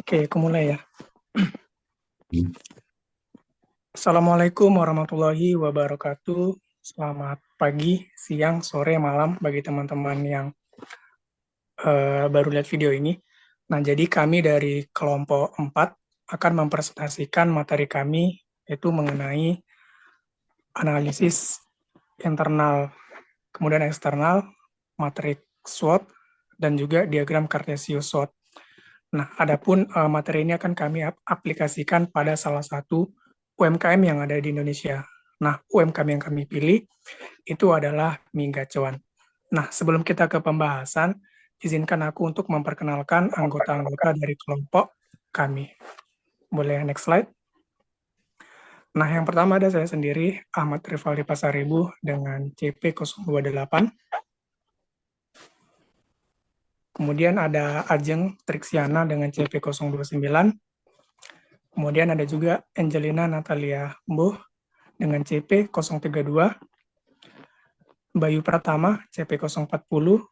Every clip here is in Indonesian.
Oke, aku mulai ya. Assalamualaikum warahmatullahi wabarakatuh. Selamat pagi, siang, sore, malam bagi teman-teman yang baru lihat video ini. Nah, jadi kami dari kelompok 4 akan mempresentasikan materi kami, yaitu mengenai analisis internal, kemudian eksternal, materi SWOT, dan juga diagram Cartesius SWOT. Nah, adapun materi ini akan kami aplikasikan pada salah satu UMKM yang ada di Indonesia. Nah, UMKM yang kami pilih itu adalah mie gacoan. Nah, sebelum kita ke pembahasan, izinkan aku untuk memperkenalkan anggota-anggota dari kelompok kami. Boleh next slide? Nah, yang pertama ada saya sendiri, Ahmad Rivaldi Pasaribu dengan CP028. Kemudian ada Ajeng Trixiana dengan CP029. Kemudian ada juga Angelina Natalia Mbuh dengan CP032, Bayu Pratama CP040,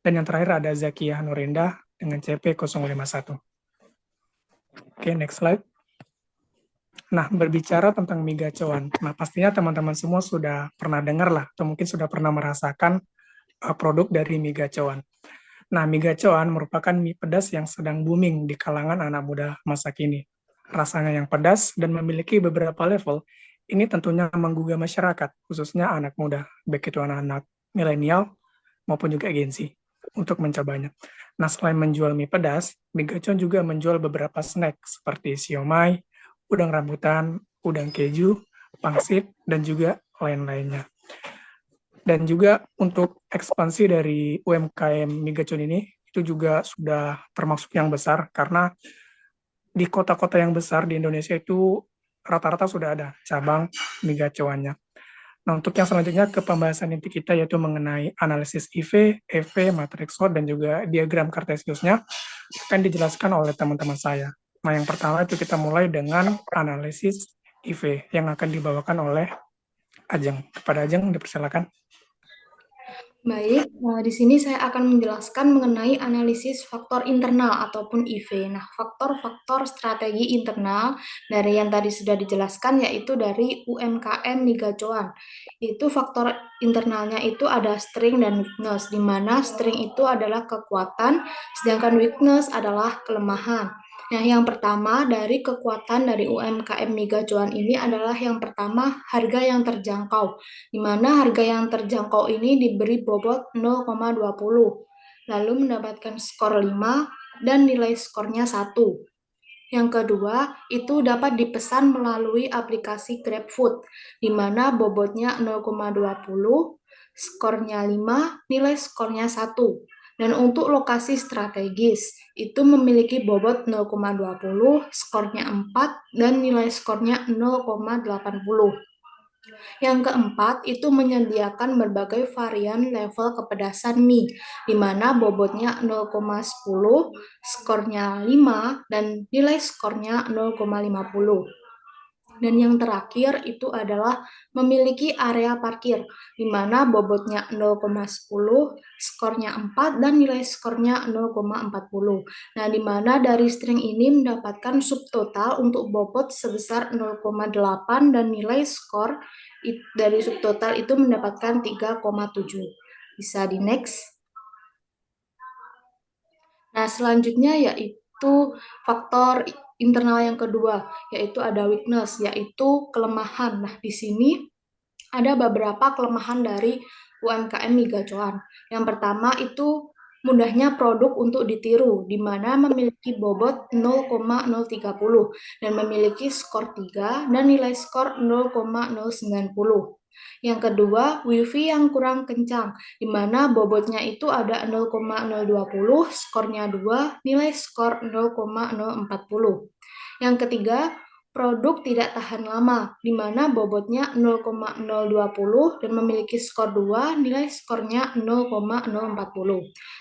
dan yang terakhir ada Zakia Nurinda dengan CP051. Oke, next slide. Nah, berbicara tentang mie gacoan. Nah, pastinya teman-teman semua sudah pernah dengar lah, atau mungkin sudah pernah merasakan produk dari mie gacoan. Nah, mie gacoan merupakan mie pedas yang sedang booming di kalangan anak muda masa kini. Rasanya yang pedas dan memiliki beberapa level, ini tentunya menggugah masyarakat, khususnya anak muda, baik itu anak-anak milenial maupun juga Gen Z, untuk mencobanya. Nah, selain menjual mie pedas, mie gacoan juga menjual beberapa snack seperti siomay, udang rambutan, udang keju, pangsit, dan juga lain-lainnya. Dan juga untuk ekspansi dari UMKM mie gacoan ini, itu juga sudah termasuk yang besar, karena di kota-kota yang besar di Indonesia itu rata-rata sudah ada cabang mie gacoannya. Nah, untuk yang selanjutnya ke pembahasan inti kita yaitu mengenai analisis IV, EV, matriks SWOT, dan juga diagram Cartesiusnya akan dijelaskan oleh teman-teman saya. Nah, yang pertama itu kita mulai dengan analisis IV yang akan dibawakan oleh Ajeng. Kepada Ajeng, dipersilakan. Baik, di sini saya akan menjelaskan mengenai analisis faktor internal ataupun IV. Nah, faktor-faktor strategi internal dari yang tadi sudah dijelaskan yaitu dari UMKM Migacoan. Itu faktor internalnya itu ada strength dan weakness, di mana strength itu adalah kekuatan, sedangkan weakness adalah kelemahan. Nah, yang pertama dari kekuatan dari UMKM Migacoan ini adalah yang pertama harga yang terjangkau, di mana harga yang terjangkau ini diberi bobot 0,20, lalu mendapatkan skor 5 dan nilai skornya 1. Yang kedua, itu dapat dipesan melalui aplikasi GrabFood, di mana bobotnya 0,20, skornya 5, nilai skornya 1. Dan untuk lokasi strategis, itu memiliki bobot 0,20, skornya 4, dan nilai skornya 0,80. Yang keempat, itu menyediakan berbagai varian level kepedasan mie, di mana bobotnya 0,10, skornya 5, dan nilai skornya 0,50. Dan yang terakhir itu adalah memiliki area parkir, di mana bobotnya 0,10, skornya 4, dan nilai skornya 0,40. Nah, di mana dari string ini mendapatkan subtotal untuk bobot sebesar 0,8 dan nilai skor dari subtotal itu mendapatkan 3,7. Bisa di next. Nah, selanjutnya yaitu faktor internal yang kedua, yaitu ada weakness, yaitu kelemahan. Nah, di sini ada beberapa kelemahan dari UMKM mie gacoan. Yang pertama itu mudahnya produk untuk ditiru, di mana memiliki bobot 0,030 dan memiliki skor 3 dan nilai skor 0,090. Yang kedua, wifi yang kurang kencang, di mana bobotnya itu ada 0,020, skornya 2, nilai skor 0,040. Yang ketiga, produk tidak tahan lama, di mana bobotnya 0,020 dan memiliki skor 2, nilai skornya 0,040.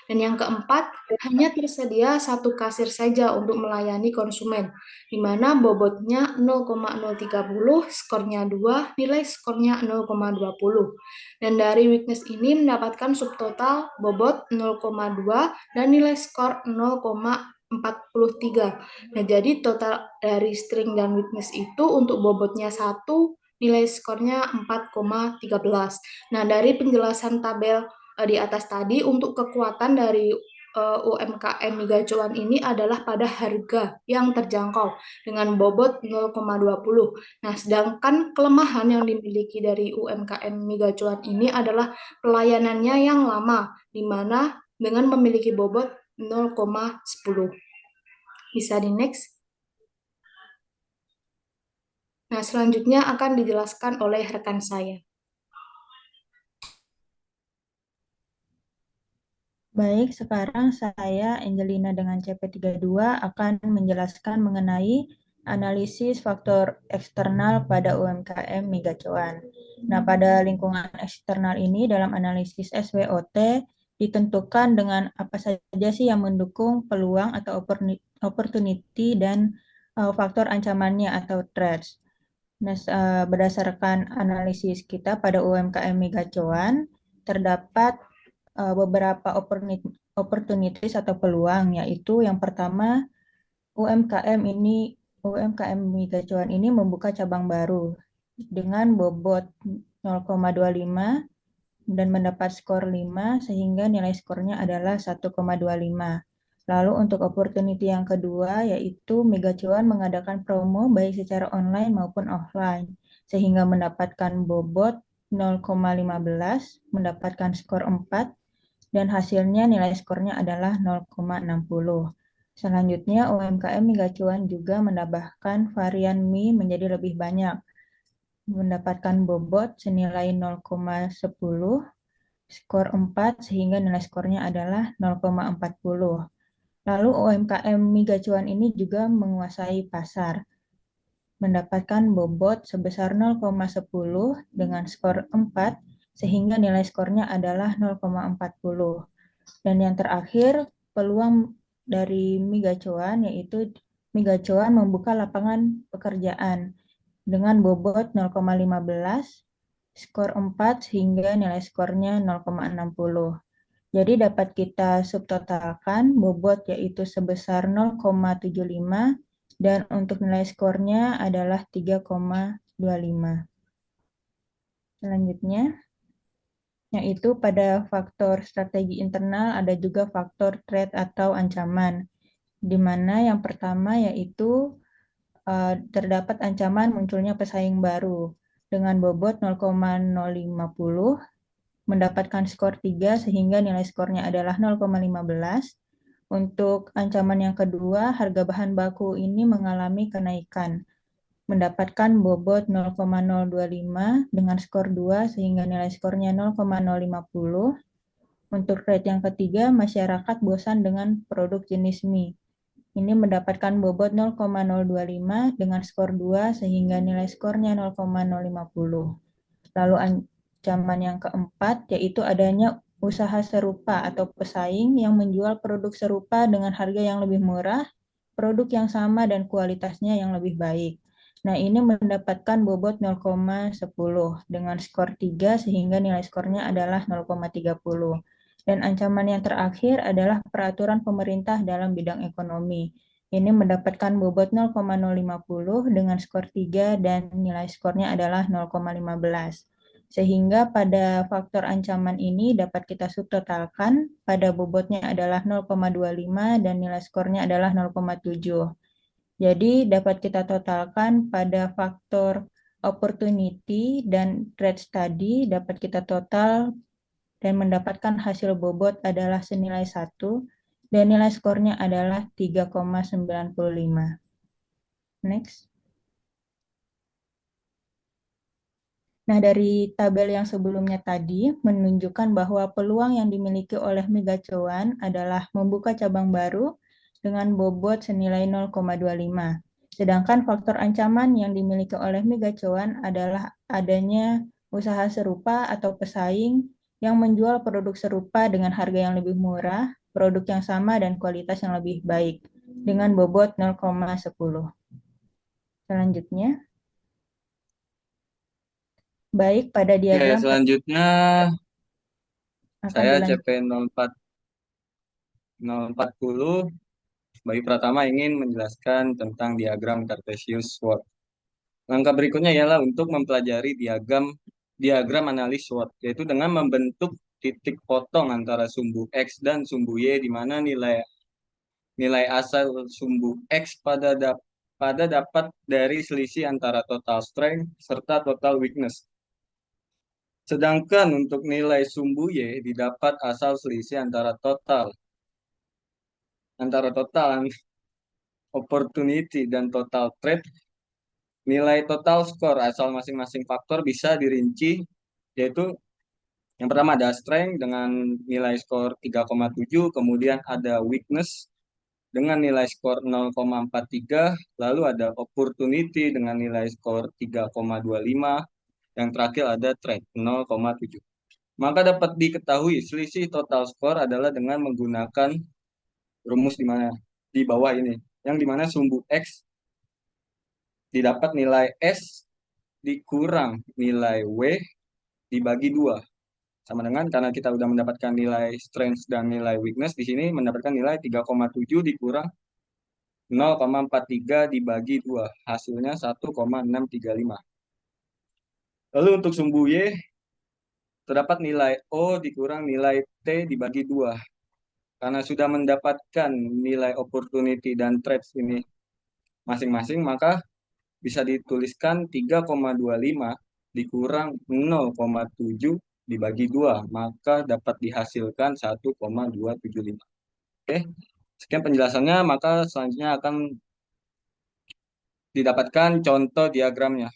Dan yang keempat, hanya tersedia satu kasir saja untuk melayani konsumen, di mana bobotnya 0,030, skornya 2, nilai skornya 0,20. Dan dari weakness ini mendapatkan subtotal bobot 0,2 dan nilai skor 0,40. 43. Nah, jadi total dari string dan weakness itu untuk bobotnya 1, nilai skornya 4,13. Nah, dari penjelasan tabel di atas tadi, untuk kekuatan dari UMKM Miga Cuan ini adalah pada harga yang terjangkau dengan bobot 0,20. Nah, sedangkan kelemahan yang dimiliki dari UMKM Miga Cuan ini adalah pelayanannya yang lama, di mana dengan memiliki bobot 0,10. Bisa di next. Nah, selanjutnya akan dijelaskan oleh rekan saya. Baik, sekarang saya Angelina dengan CP32 akan menjelaskan mengenai analisis faktor eksternal pada UMKM Miga Cuan. Nah, pada lingkungan eksternal ini dalam analisis SWOT ditentukan dengan apa saja sih yang mendukung peluang atau opportunity dan faktor ancamannya atau threats. Nah, berdasarkan analisis kita pada UMKM Miga Cuan, terdapat beberapa opportunities atau peluang, yaitu yang pertama UMKM Miga Cuan ini membuka cabang baru dengan bobot 0,25 dan mendapat skor 5 sehingga nilai skornya adalah 1,25. Lalu untuk opportunity yang kedua yaitu Mega Cuan mengadakan promo baik secara online maupun offline sehingga mendapatkan bobot 0,15, mendapatkan skor 4 dan hasilnya nilai skornya adalah 0,60. Selanjutnya UMKM Mega Cuan juga menambahkan varian mie menjadi lebih banyak, mendapatkan bobot senilai 0,10, skor 4 sehingga nilai skornya adalah 0,40. Lalu UMKM Miga Cuan ini juga menguasai pasar, mendapatkan bobot sebesar 0,10 dengan skor 4 sehingga nilai skornya adalah 0,40. Dan yang terakhir, peluang dari Miga Cuan yaitu Miga Cuan membuka lapangan pekerjaan dengan bobot 0,15, skor 4 hingga nilai skornya 0,60. Jadi dapat kita subtotalkan bobot yaitu sebesar 0,75 dan untuk nilai skornya adalah 3,25. Selanjutnya, yaitu pada faktor strategi internal ada juga faktor threat atau ancaman, di mana yang pertama yaitu terdapat ancaman munculnya pesaing baru dengan bobot 0,050, mendapatkan skor 3 sehingga nilai skornya adalah 0,15. Untuk ancaman yang kedua, harga bahan baku ini mengalami kenaikan, mendapatkan bobot 0,025 dengan skor 2 sehingga nilai skornya 0,050. Untuk rate yang ketiga, masyarakat bosan dengan produk jenis mie. Ini mendapatkan bobot 0,025 dengan skor 2 sehingga nilai skornya 0,050. Lalu ancaman yang keempat yaitu adanya usaha serupa atau pesaing yang menjual produk serupa dengan harga yang lebih murah, produk yang sama dan kualitasnya yang lebih baik. Nah, ini mendapatkan bobot 0,10 dengan skor 3 sehingga nilai skornya adalah 0,30. Dan ancaman yang terakhir adalah peraturan pemerintah dalam bidang ekonomi. Ini mendapatkan bobot 0,050 dengan skor 3 dan nilai skornya adalah 0,15. Sehingga pada faktor ancaman ini dapat kita subtotalkan pada bobotnya adalah 0,25 dan nilai skornya adalah 0,7. Jadi dapat kita totalkan pada faktor opportunity dan threat tadi dapat kita total dan mendapatkan hasil bobot adalah senilai 1 dan nilai skornya adalah 3,95. Next. Nah, dari tabel yang sebelumnya tadi menunjukkan bahwa peluang yang dimiliki oleh Mega Cuan adalah membuka cabang baru dengan bobot senilai 0,25. Sedangkan faktor ancaman yang dimiliki oleh Mega Cuan adalah adanya usaha serupa atau pesaing yang menjual produk serupa dengan harga yang lebih murah, produk yang sama dan kualitas yang lebih baik dengan bobot 0,10. Selanjutnya, baik pada Oke, diagram selanjutnya akan saya dilanjutkan. CP 040 Bayi Pratama ingin menjelaskan tentang diagram Cartesius SWOT. Langkah berikutnya ialah untuk mempelajari diagram analis SWOT, yaitu dengan membentuk titik potong antara sumbu X dan sumbu Y, di mana nilai asal sumbu X pada dapat dari selisih antara total strength serta total weakness. Sedangkan untuk nilai sumbu Y didapat asal selisih antara total opportunity dan total threat. Nilai total skor asal masing-masing faktor bisa dirinci, yaitu yang pertama ada strength dengan nilai skor 3,7, kemudian ada weakness dengan nilai skor 0,43, lalu ada opportunity dengan nilai skor 3,25, yang terakhir ada threat 0,7. Maka dapat diketahui selisih total skor adalah dengan menggunakan rumus di bawah ini, yang dimana sumbu X didapat nilai S dikurang nilai W dibagi 2. Sama dengan karena kita sudah mendapatkan nilai strength dan nilai weakness, di sini mendapatkan nilai 3,7 dikurang 0,43 dibagi 2. Hasilnya 1,635. Lalu untuk sumbu Y, terdapat nilai O dikurang nilai T dibagi 2. Karena sudah mendapatkan nilai opportunity dan threats ini masing-masing, maka bisa dituliskan 3,25 dikurang 0,7 dibagi 2, maka dapat dihasilkan 1,275. Oke, sekian penjelasannya, maka selanjutnya akan didapatkan contoh diagramnya.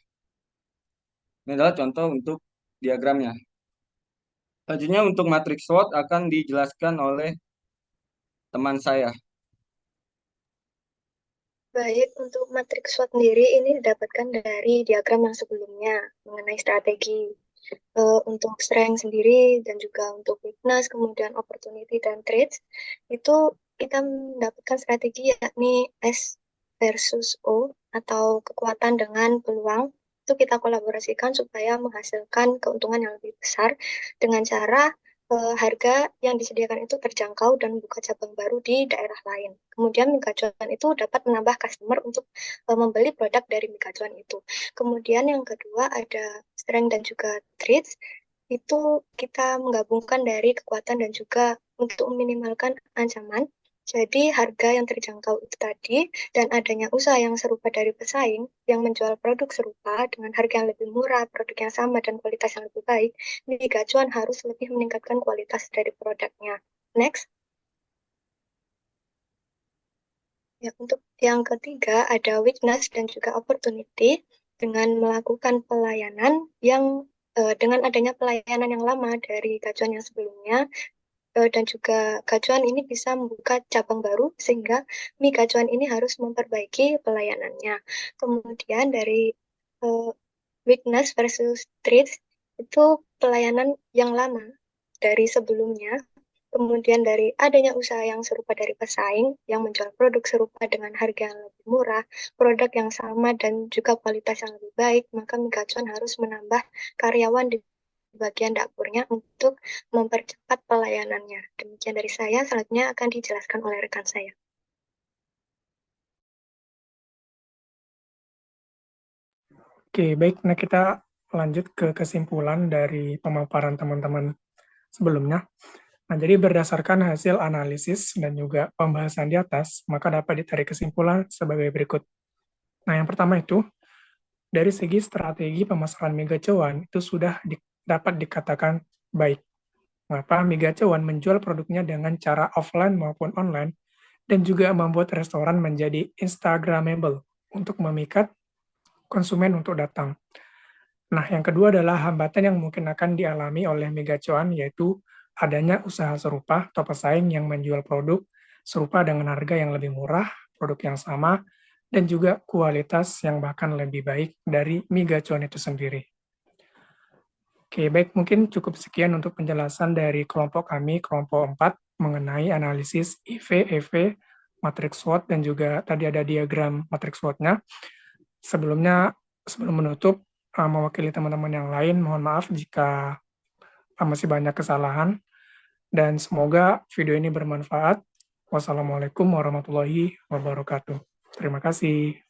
Ini adalah contoh untuk diagramnya. Selanjutnya untuk matriks SWOT akan dijelaskan oleh teman saya. Baik, untuk matriks SWOT sendiri ini didapatkan dari diagram yang sebelumnya mengenai strategi. Untuk strength sendiri dan juga untuk weakness, kemudian opportunity dan threats, itu kita mendapatkan strategi yakni S versus O atau kekuatan dengan peluang. Itu kita kolaborasikan supaya menghasilkan keuntungan yang lebih besar dengan cara harga yang disediakan itu terjangkau dan membuka cabang baru di daerah lain. Kemudian Megacuan itu dapat menambah customer untuk membeli produk dari Megacuan itu. Kemudian yang kedua ada strength dan juga threats. Itu kita menggabungkan dari kekuatan dan juga untuk meminimalkan ancaman. Jadi harga yang terjangkau itu tadi dan adanya usaha yang serupa dari pesaing yang menjual produk serupa dengan harga yang lebih murah, produk yang sama dan kualitas yang lebih baik, Megacuan harus lebih meningkatkan kualitas dari produknya. Next. Ya, untuk yang ketiga ada weakness dan juga opportunity dengan melakukan pelayanan yang dengan adanya pelayanan yang lama dari gacuan yang sebelumnya dan juga gacuan ini bisa membuka cabang baru sehingga mie gacuan ini harus memperbaiki pelayanannya. Kemudian dari weakness versus threats itu pelayanan yang lama dari sebelumnya. Kemudian dari adanya usaha yang serupa dari pesaing yang menjual produk serupa dengan harga yang lebih murah, produk yang sama dan juga kualitas yang lebih baik, maka Megacuan harus menambah karyawan di bagian dapurnya untuk mempercepat pelayanannya. Demikian dari saya, selanjutnya akan dijelaskan oleh rekan saya. Oke, baik. Nah, kita lanjut ke kesimpulan dari pemaparan teman-teman sebelumnya. Nah, jadi berdasarkan hasil analisis dan juga pembahasan di atas, maka dapat ditarik kesimpulan sebagai berikut. Nah, yang pertama itu, dari segi strategi pemasaran Megacuan itu sudah dapat dikatakan baik. Mengapa Megacuan menjual produknya dengan cara offline maupun online, dan juga membuat restoran menjadi Instagramable untuk memikat konsumen untuk datang. Nah, yang kedua adalah hambatan yang mungkin akan dialami oleh Megacuan, yaitu adanya usaha serupa atau pesaing yang menjual produk serupa dengan harga yang lebih murah, produk yang sama, dan juga kualitas yang bahkan lebih baik dari Megacuan itu sendiri. Oke, baik, mungkin cukup sekian untuk penjelasan dari kelompok kami, kelompok 4, mengenai analisis IV, EV, matriks SWOT, dan juga tadi ada diagram matriks SWOT-nya. Sebelum menutup, mewakili teman-teman yang lain, mohon maaf jika masih banyak kesalahan, dan semoga video ini bermanfaat. Wassalamualaikum warahmatullahi wabarakatuh. Terima kasih.